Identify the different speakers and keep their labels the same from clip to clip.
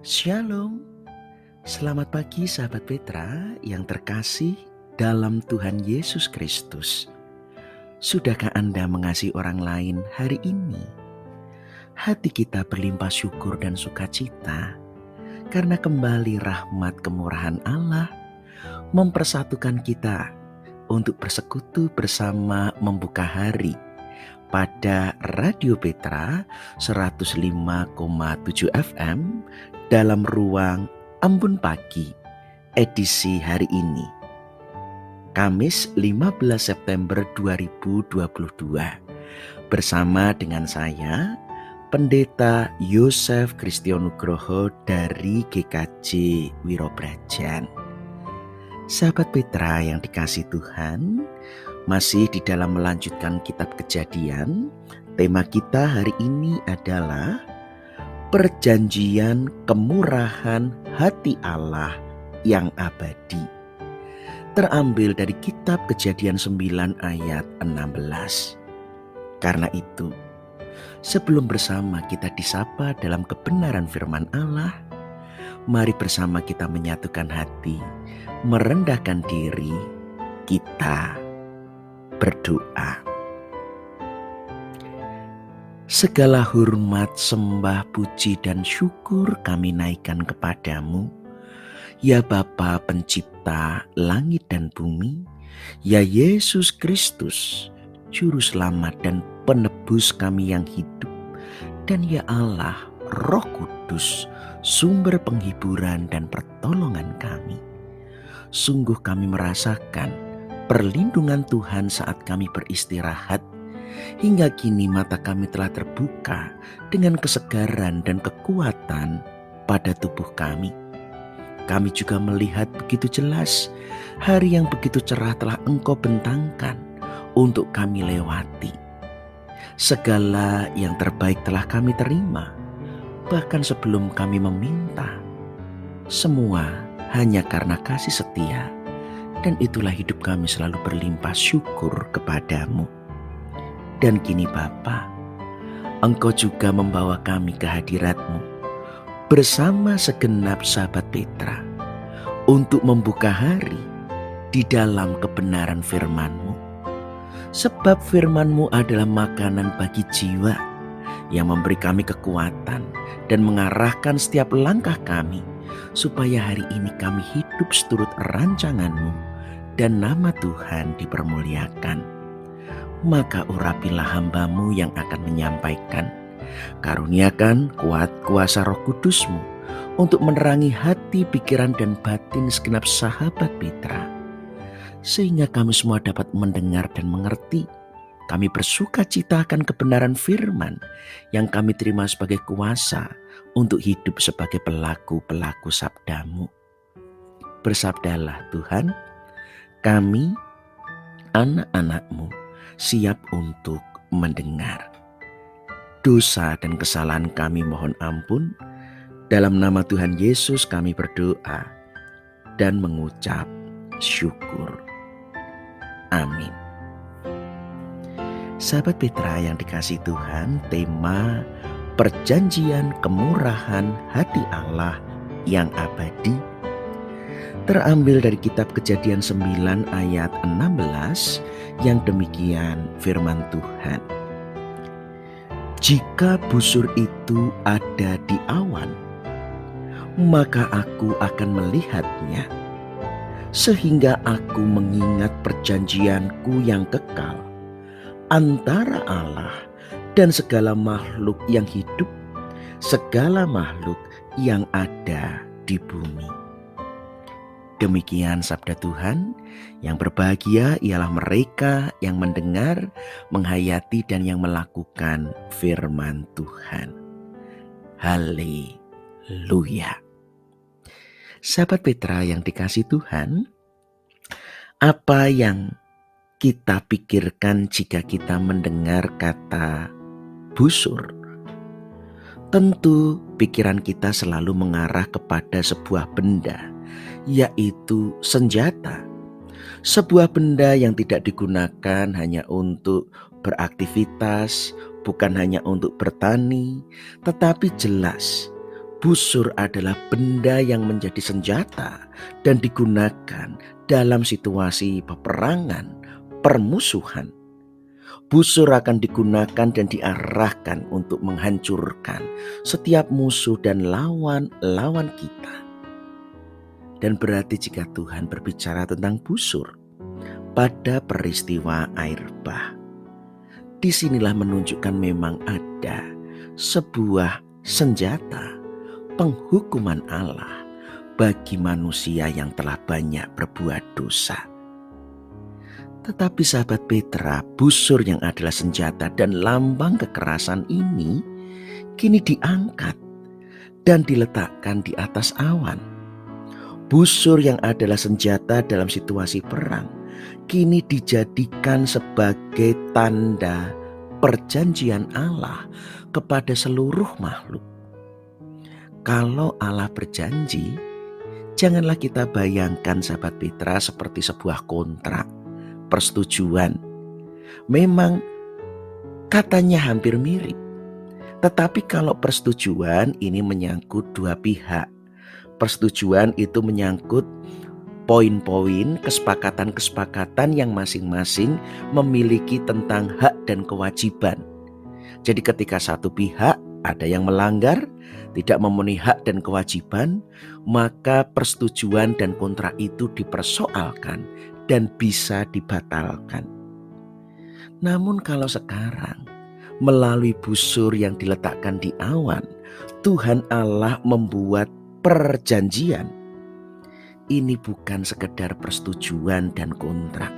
Speaker 1: Shalom, selamat pagi sahabat Petra yang terkasih dalam Tuhan Yesus Kristus. Sudahkah Anda mengasihi orang lain hari ini? Hati kita berlimpah syukur dan sukacita karena kembali rahmat kemurahan Allah mempersatukan kita untuk bersekutu bersama membuka hari pada Radio Petra 105,7 FM dalam ruang Embun Pagi edisi hari ini, Kamis 15 September 2022, bersama dengan saya Pendeta Yosef Kristionugroho dari GKJ Wirobrajan. Sahabat Petra yang dikasihi Tuhan, masih di dalam melanjutkan kitab Kejadian, tema kita hari ini adalah perjanjian kemurahan hati Allah yang abadi. Terambil dari kitab Kejadian 9 ayat 16. Karena itu, sebelum bersama kita disapa dalam kebenaran firman Allah, mari bersama kita menyatukan hati, merendahkan diri, kita berdoa. Segala hormat, sembah, puji, dan syukur kami naikkan kepadamu, ya Bapa pencipta langit dan bumi, ya Yesus Kristus, Juru Selamat dan penebus kami yang hidup, dan ya Allah, Roh Kudus, sumber penghiburan dan pertolongan kami. Sungguh kami merasakan perlindungan Tuhan saat kami beristirahat. Hingga kini mata kami telah terbuka dengan kesegaran dan kekuatan pada tubuh kami. Kami juga melihat begitu jelas hari yang begitu cerah telah Engkau bentangkan untuk kami lewati. Segala yang terbaik telah kami terima, bahkan sebelum kami meminta. Semua hanya karena kasih setia, dan itulah hidup kami selalu berlimpah syukur kepadamu. Dan kini Bapa, Engkau juga membawa kami ke hadirat-Mu bersama segenap sahabat Petra untuk membuka hari di dalam kebenaran firman-Mu. Sebab firman-Mu adalah makanan bagi jiwa yang memberi kami kekuatan dan mengarahkan setiap langkah kami, supaya hari ini kami hidup seturut rancangan-Mu dan nama Tuhan dipermuliakan. Maka urapilah hamba-Mu yang akan menyampaikan. Karuniakan kuat kuasa Roh Kudus-Mu untuk menerangi hati, pikiran, dan batin segenap sahabat Petra, sehingga kami semua dapat mendengar dan mengerti. Kami bersuka cita akan kebenaran firman yang kami terima sebagai kuasa untuk hidup sebagai pelaku-pelaku sabda-Mu. Bersabdalah Tuhan, kami anak-anak-Mu siap untuk mendengar. Dosa dan kesalahan kami mohon ampun. Dalam nama Tuhan Yesus kami berdoa dan mengucap syukur. Amin. Sahabat Petra yang dikasihi Tuhan, tema perjanjian kemurahan hati Allah yang abadi terambil dari kitab Kejadian 9 ayat 16 yang demikian firman Tuhan. Jika busur itu ada di awan, maka aku akan melihatnya, sehingga aku mengingat perjanjianku yang kekal antara Allah dan segala makhluk yang hidup, segala makhluk yang ada di bumi. Demikian sabda Tuhan. Yang berbahagia ialah mereka yang mendengar, menghayati, dan yang melakukan firman Tuhan. Haleluya. Sahabat Petra yang dikasihi Tuhan, apa yang kita pikirkan jika kita mendengar kata busur? Tentu pikiran kita selalu mengarah kepada sebuah benda, yaitu senjata. Sebuah benda yang tidak digunakan hanya untuk beraktivitas, bukan hanya untuk bertani, tetapi jelas Busur adalah benda yang menjadi senjata dan digunakan dalam situasi peperangan, permusuhan. Busur akan digunakan dan diarahkan untuk menghancurkan setiap musuh dan lawan-lawan kita. Dan berarti jika Tuhan berbicara tentang busur pada peristiwa air bah, disinilah menunjukkan memang ada sebuah senjata penghukuman Allah bagi manusia yang telah banyak berbuat dosa. Tetapi sahabat Petra, busur yang adalah senjata dan lambang kekerasan ini kini diangkat dan diletakkan di atas awan. Busur yang adalah senjata dalam situasi perang kini dijadikan sebagai tanda perjanjian Allah kepada seluruh makhluk. Kalau Allah berjanji, janganlah kita bayangkan sahabat Petra seperti sebuah kontrak, persetujuan. Memang katanya hampir mirip, tetapi kalau persetujuan ini menyangkut dua pihak. Persetujuan itu menyangkut poin-poin kesepakatan-kesepakatan yang masing-masing memiliki tentang hak dan kewajiban. Jadi ketika satu pihak ada yang melanggar, tidak memenuhi hak dan kewajiban, maka persetujuan dan kontrak itu dipersoalkan dan bisa dibatalkan. Namun kalau sekarang melalui busur yang diletakkan di awan, Tuhan Allah membuat perjanjian. Ini bukan sekedar persetujuan dan kontrak.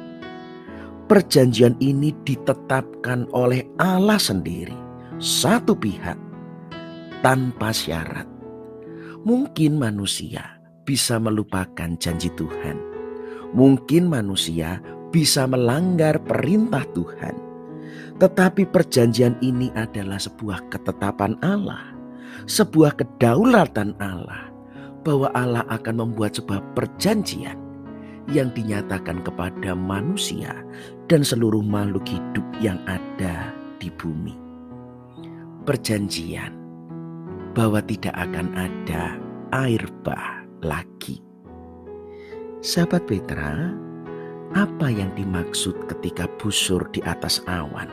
Speaker 1: Perjanjian ini ditetapkan oleh Allah sendiri, satu pihak, tanpa syarat. Mungkin manusia bisa melupakan janji Tuhan. Mungkin manusia bisa melanggar perintah Tuhan. Tetapi perjanjian ini adalah sebuah ketetapan Allah, sebuah kedaulatan Allah, bahwa Allah akan membuat sebuah perjanjian yang dinyatakan kepada manusia dan seluruh makhluk hidup yang ada di bumi. Perjanjian bahwa tidak akan ada air bah lagi. Sahabat Petra, apa yang dimaksud ketika busur di atas awan?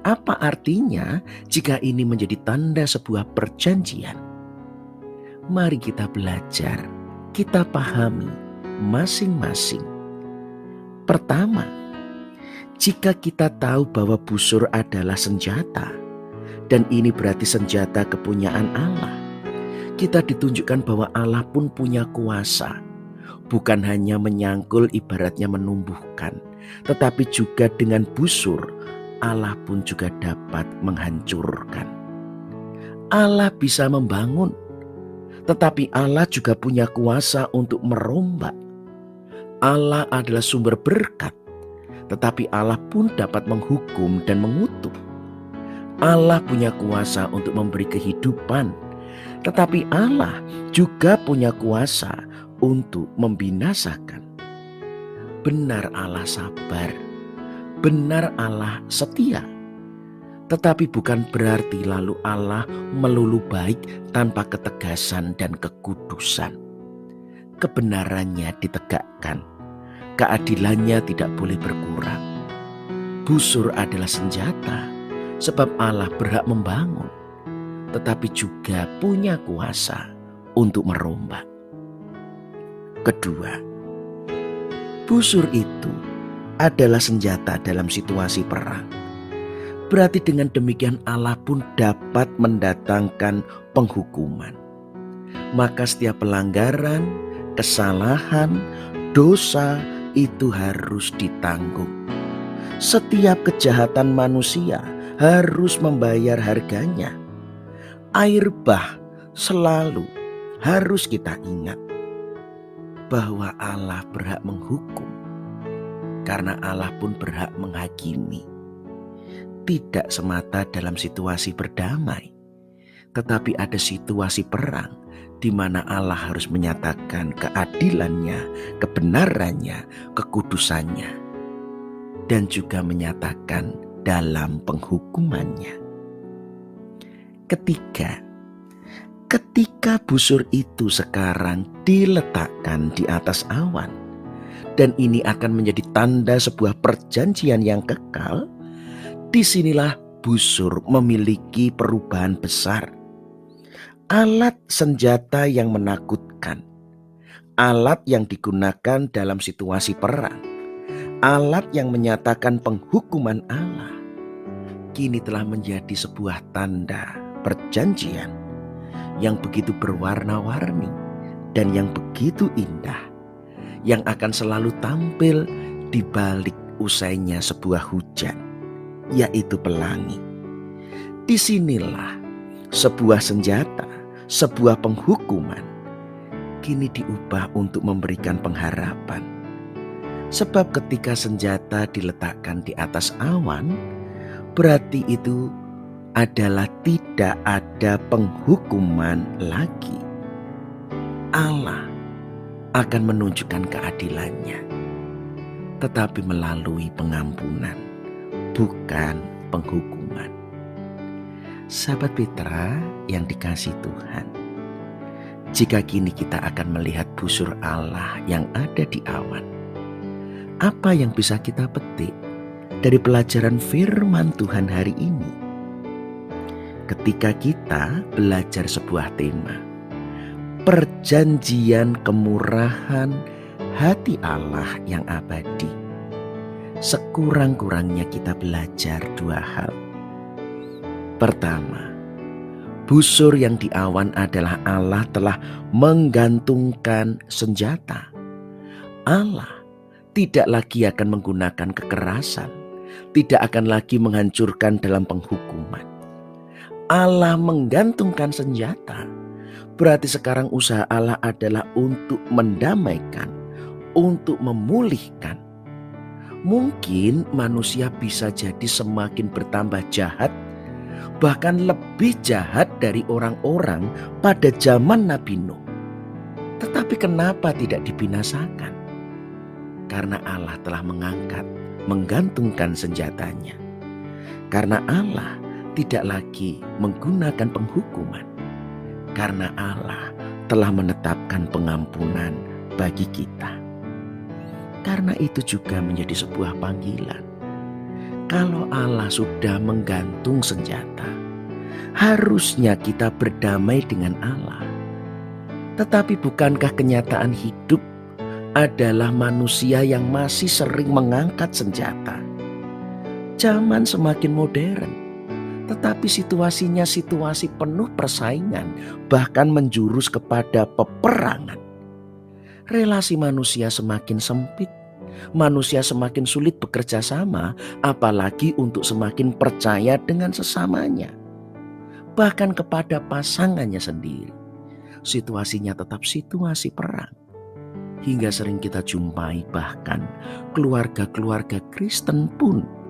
Speaker 1: Apa artinya jika ini menjadi tanda sebuah perjanjian? Mari kita belajar, kita pahami masing-masing. Pertama, jika kita tahu bahwa busur adalah senjata, dan ini berarti senjata kepunyaan Allah, kita ditunjukkan bahwa Allah pun punya kuasa. Bukan hanya menyangkul ibaratnya menumbuhkan, tetapi juga dengan busur Allah pun juga dapat menghancurkan. Allah bisa membangun, tetapi Allah juga punya kuasa untuk merombak. Allah adalah sumber berkat, tetapi Allah pun dapat menghukum dan mengutuk. Allah punya kuasa untuk memberi kehidupan, tetapi Allah juga punya kuasa untuk membinasakan. Benar Allah sabar, benar Allah setia, tetapi bukan berarti lalu Allah melulu baik tanpa ketegasan dan kekudusan. Kebenarannya ditegakkan, keadilannya tidak boleh berkurang. Busur adalah senjata, sebab Allah berhak membangun, tetapi juga punya kuasa untuk merombak. Kedua, busur itu adalah senjata dalam situasi perang. Berarti dengan demikian Allah pun dapat mendatangkan penghukuman. Maka setiap pelanggaran, kesalahan, dosa itu harus ditanggung. Setiap kejahatan manusia harus membayar harganya. Air bah selalu harus kita ingat bahwa Allah berhak menghukum, karena Allah pun berhak menghakimi. Tidak semata dalam situasi berdamai, tetapi ada situasi perang di mana Allah harus menyatakan keadilannya, kebenarannya, kekudusannya, dan juga menyatakan dalam penghukumannya. Ketiga, Ketika busur itu sekarang diletakkan di atas awan, dan ini akan menjadi tanda sebuah perjanjian yang kekal, disinilah busur memiliki perubahan besar. Alat senjata yang menakutkan, alat yang digunakan dalam situasi perang, alat yang menyatakan penghukuman Allah, kini telah menjadi sebuah tanda perjanjian yang begitu berwarna-warni dan yang begitu indah, yang akan selalu tampil di balik usainya sebuah hujan, yaitu pelangi. Disinilah sebuah senjata, sebuah penghukuman, kini diubah untuk memberikan pengharapan. Sebab ketika senjata diletakkan di atas awan, berarti itu adalah tidak ada penghukuman lagi. Allah akan menunjukkan keadilannya, tetapi melalui pengampunan, bukan penghukuman. Sahabat Petra yang dikasihi Tuhan, jika kini kita akan melihat busur Allah yang ada di awan, apa yang bisa kita petik dari pelajaran firman Tuhan hari ini? Ketika kita belajar sebuah tema, perjanjian kemurahan hati Allah yang abadi, sekurang-kurangnya kita belajar dua hal. Pertama, busur yang di awan adalah Allah telah menggantungkan senjata. Allah tidak lagi akan menggunakan kekerasan, tidak akan lagi menghancurkan dalam penghukuman. Allah menggantungkan senjata, berarti sekarang usaha Allah adalah untuk mendamaikan, untuk memulihkan. Mungkin manusia bisa jadi semakin bertambah jahat, bahkan lebih jahat dari orang-orang pada zaman Nabi Nuh. Tetapi kenapa tidak dibinasakan? Karena Allah telah menggantungkan senjatanya. Karena Allah tidak lagi menggunakan penghukuman, karena Allah telah menetapkan pengampunan bagi kita. Karena itu juga menjadi sebuah panggilan. Kalau Allah sudah menggantung senjata, harusnya kita berdamai dengan Allah. Tetapi bukankah kenyataan hidup adalah manusia yang masih sering mengangkat senjata? Zaman semakin modern, tetapi situasinya situasi penuh persaingan, bahkan menjurus kepada peperangan. Relasi manusia semakin sempit, manusia semakin sulit bekerja sama, apalagi untuk semakin percaya dengan sesamanya. Bahkan kepada pasangannya sendiri, situasinya tetap situasi perang. Hingga sering kita jumpai bahkan keluarga-keluarga Kristen pun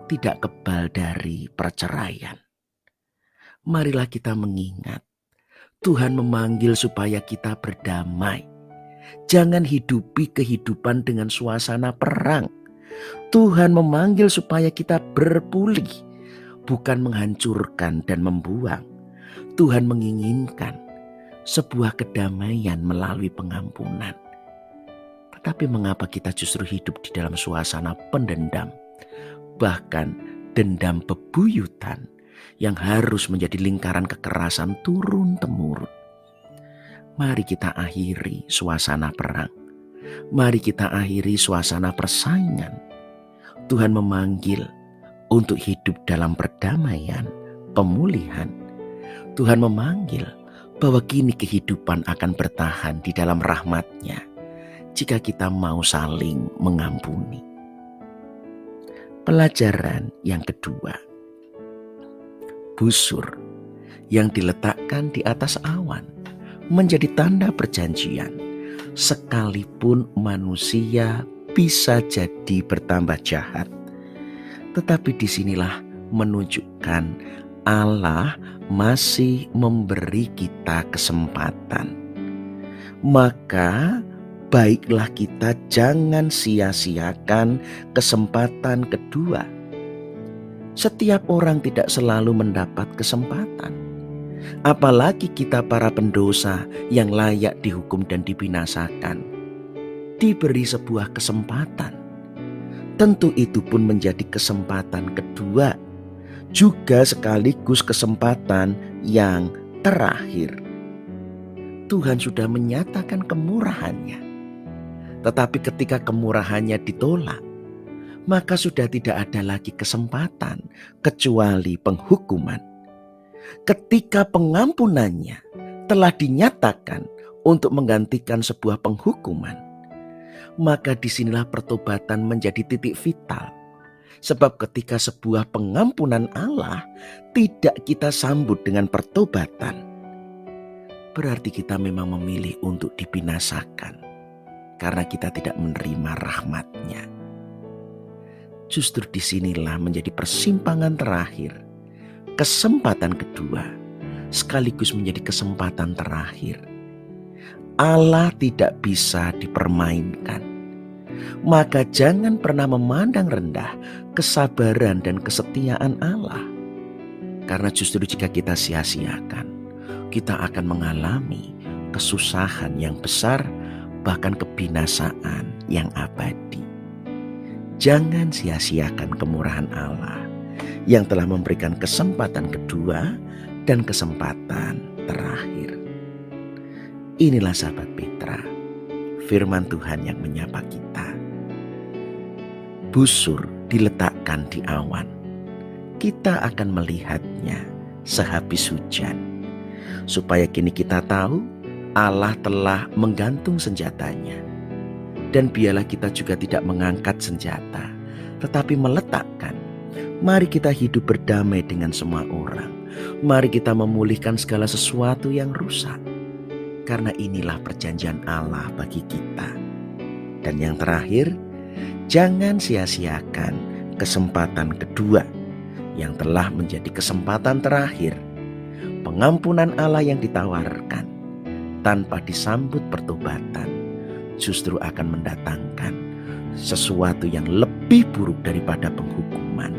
Speaker 1: tidak kebal dari perceraian. Marilah kita mengingat, Tuhan memanggil supaya kita berdamai. Jangan hidupi kehidupan dengan suasana perang. Tuhan memanggil supaya kita berpulih, bukan menghancurkan dan membuang. Tuhan menginginkan sebuah kedamaian melalui pengampunan. Tetapi mengapa kita justru hidup di dalam suasana pendendam? Bahkan dendam bebuyutan yang harus menjadi lingkaran kekerasan turun-temurun. Mari kita akhiri suasana perang. Mari kita akhiri suasana persaingan. Tuhan memanggil untuk hidup dalam perdamaian, pemulihan. Tuhan memanggil bahwa kini kehidupan akan bertahan di dalam rahmat-Nya jika kita mau saling mengampuni. Pelajaran yang kedua, busur yang diletakkan di atas awan menjadi tanda perjanjian. Sekalipun manusia bisa jadi bertambah jahat, tetapi disinilah menunjukkan Allah masih memberi kita kesempatan. Maka baiklah kita jangan sia-siakan kesempatan kedua. Setiap orang tidak selalu mendapat kesempatan. Apalagi kita para pendosa yang layak dihukum dan dibinasakan, diberi sebuah kesempatan. Tentu itu pun menjadi kesempatan kedua, juga sekaligus kesempatan yang terakhir. Tuhan sudah menyatakan kemurahan-Nya. Tetapi ketika kemurahan-Nya ditolak, maka sudah tidak ada lagi kesempatan kecuali penghukuman. Ketika pengampunan-Nya telah dinyatakan untuk menggantikan sebuah penghukuman, maka disinilah pertobatan menjadi titik vital. Sebab ketika sebuah pengampunan Allah tidak kita sambut dengan pertobatan, berarti kita memang memilih untuk dibinasakan karena kita tidak menerima rahmat-Nya. Justru disinilah menjadi persimpangan terakhir, kesempatan kedua, sekaligus menjadi kesempatan terakhir. Allah tidak bisa dipermainkan. Maka jangan pernah memandang rendah kesabaran dan kesetiaan Allah. Karena justru jika kita sia-siakan, kita akan mengalami kesusahan yang besar, bahkan kebinasaan yang abadi. Jangan sia-siakan kemurahan Allah yang telah memberikan kesempatan kedua dan kesempatan terakhir. Inilah sahabat Petra, firman Tuhan yang menyapa kita. Busur diletakkan di awan, kita akan melihatnya sehabis hujan. Supaya kini kita tahu Allah telah menggantung senjatanya. Dan biarlah kita juga tidak mengangkat senjata, tetapi meletakkan. Mari kita hidup berdamai dengan semua orang. Mari kita memulihkan segala sesuatu yang rusak. Karena inilah perjanjian Allah bagi kita. Dan yang terakhir, jangan sia-siakan kesempatan kedua yang telah menjadi kesempatan terakhir. Pengampunan Allah yang ditawarkan tanpa disambut pertobatan justru akan mendatangkan sesuatu yang lebih buruk daripada penghukuman,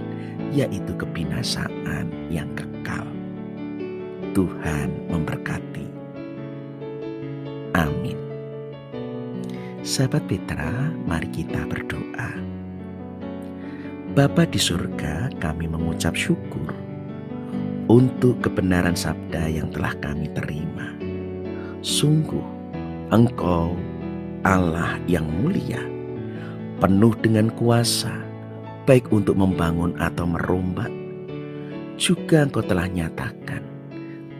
Speaker 1: yaitu kebinasaan yang kekal. Tuhan memberkati. Amin. Sahabat Petra, mari kita berdoa. Bapa di surga, kami mengucap syukur untuk kebenaran sabda yang telah kami terima. Sungguh, Engkau Allah yang mulia, penuh dengan kuasa, baik untuk membangun atau merombak. Juga Engkau telah nyatakan,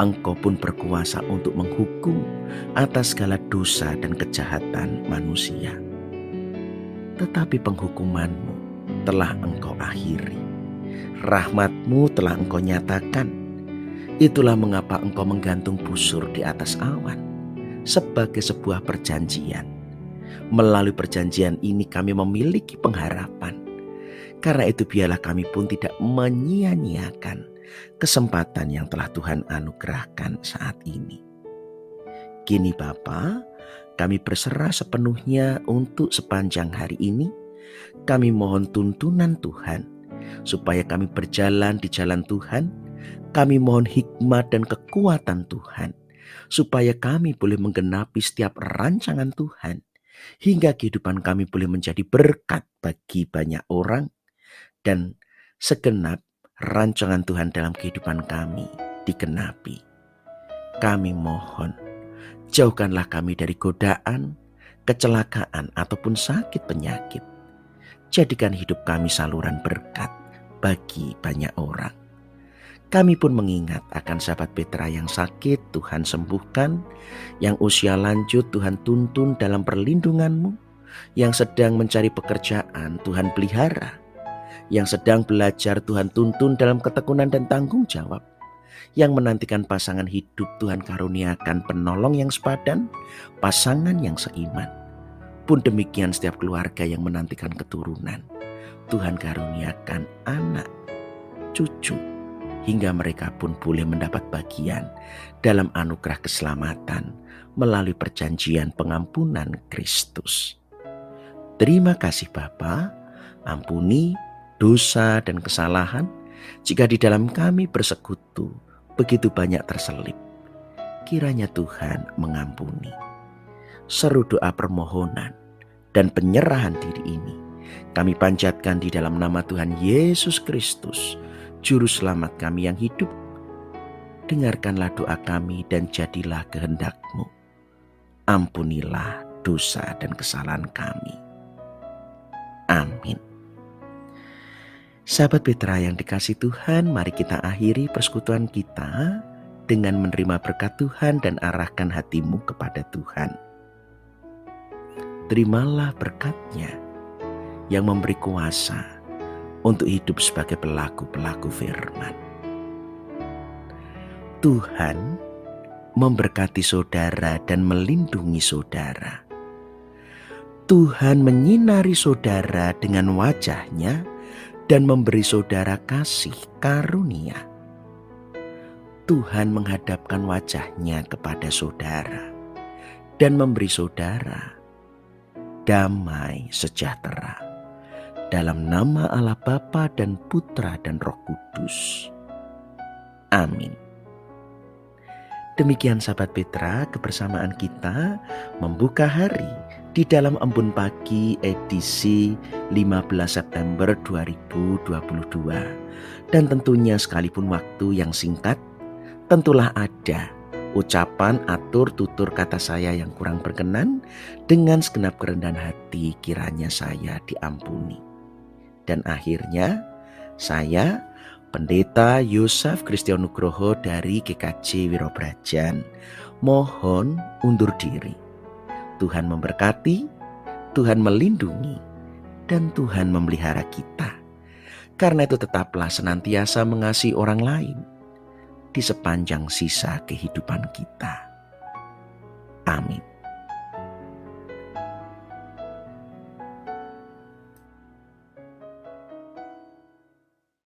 Speaker 1: Engkau pun berkuasa untuk menghukum atas segala dosa dan kejahatan manusia. Tetapi penghukuman-Mu telah Engkau akhiri. Rahmat-Mu telah Engkau nyatakan. Itulah mengapa Engkau menggantung busur di atas awan sebagai sebuah perjanjian. Melalui perjanjian ini kami memiliki pengharapan. Karena itu biarlah kami pun tidak menyia-nyiakan kesempatan yang telah Tuhan anugerahkan saat ini. Kini Bapa, kami berserah sepenuhnya untuk sepanjang hari ini. Kami mohon tuntunan Tuhan supaya kami berjalan di jalan Tuhan. Kami mohon hikmat dan kekuatan Tuhan supaya kami boleh menggenapi setiap rancangan Tuhan, hingga kehidupan kami boleh menjadi berkat bagi banyak orang, dan segenap rancangan Tuhan dalam kehidupan kami digenapi. Kami mohon, jauhkanlah kami dari godaan, kecelakaan ataupun sakit penyakit. Jadikan hidup kami saluran berkat bagi banyak orang. Kami pun mengingat akan sahabat Petra yang sakit, Tuhan sembuhkan. Yang usia lanjut, Tuhan tuntun dalam perlindungan-Mu. Yang sedang mencari pekerjaan, Tuhan pelihara. Yang sedang belajar, Tuhan tuntun dalam ketekunan dan tanggung jawab. Yang menantikan pasangan hidup, Tuhan karuniakan penolong yang sepadan, pasangan yang seiman. Pun demikian setiap keluarga yang menantikan keturunan, Tuhan karuniakan anak, cucu, hingga mereka pun boleh mendapat bagian dalam anugerah keselamatan melalui perjanjian pengampunan Kristus. Terima kasih Bapa, ampuni dosa dan kesalahan jika di dalam kami bersekutu begitu banyak terselip. Kiranya Tuhan mengampuni. Seru doa permohonan dan penyerahan diri ini kami panjatkan di dalam nama Tuhan Yesus Kristus, Juru Selamat kami yang hidup. Dengarkanlah doa kami dan jadilah kehendak-Mu. Ampunilah dosa dan kesalahan kami. Amin. Sahabat Petra yang dikasihi Tuhan, mari kita akhiri persekutuan kita dengan menerima berkat Tuhan dan arahkan hatimu kepada Tuhan. Terimalah berkat-Nya yang memberi kuasa untuk hidup sebagai pelaku-pelaku firman. Tuhan memberkati saudara dan melindungi saudara. Tuhan menyinari saudara dengan wajah-Nya dan memberi saudara kasih karunia. Tuhan menghadapkan wajah-Nya kepada saudara dan memberi saudara damai sejahtera. Dalam nama Allah Bapa dan Putra dan Roh Kudus. Amin. Demikian sahabat Petra, kebersamaan kita membuka hari di dalam Embun Pagi edisi 15 September 2022. Dan tentunya sekalipun waktu yang singkat, tentulah ada ucapan atur tutur kata saya yang kurang berkenan. Dengan segenap kerendahan hati kiranya saya diampuni. Dan akhirnya saya Pendeta Yosef Kristian Nugroho dari GKJ Wirobrajan mohon undur diri. Tuhan memberkati, Tuhan melindungi, dan Tuhan memelihara kita. Karena itu tetaplah senantiasa mengasihi orang lain di sepanjang sisa kehidupan kita. Amin.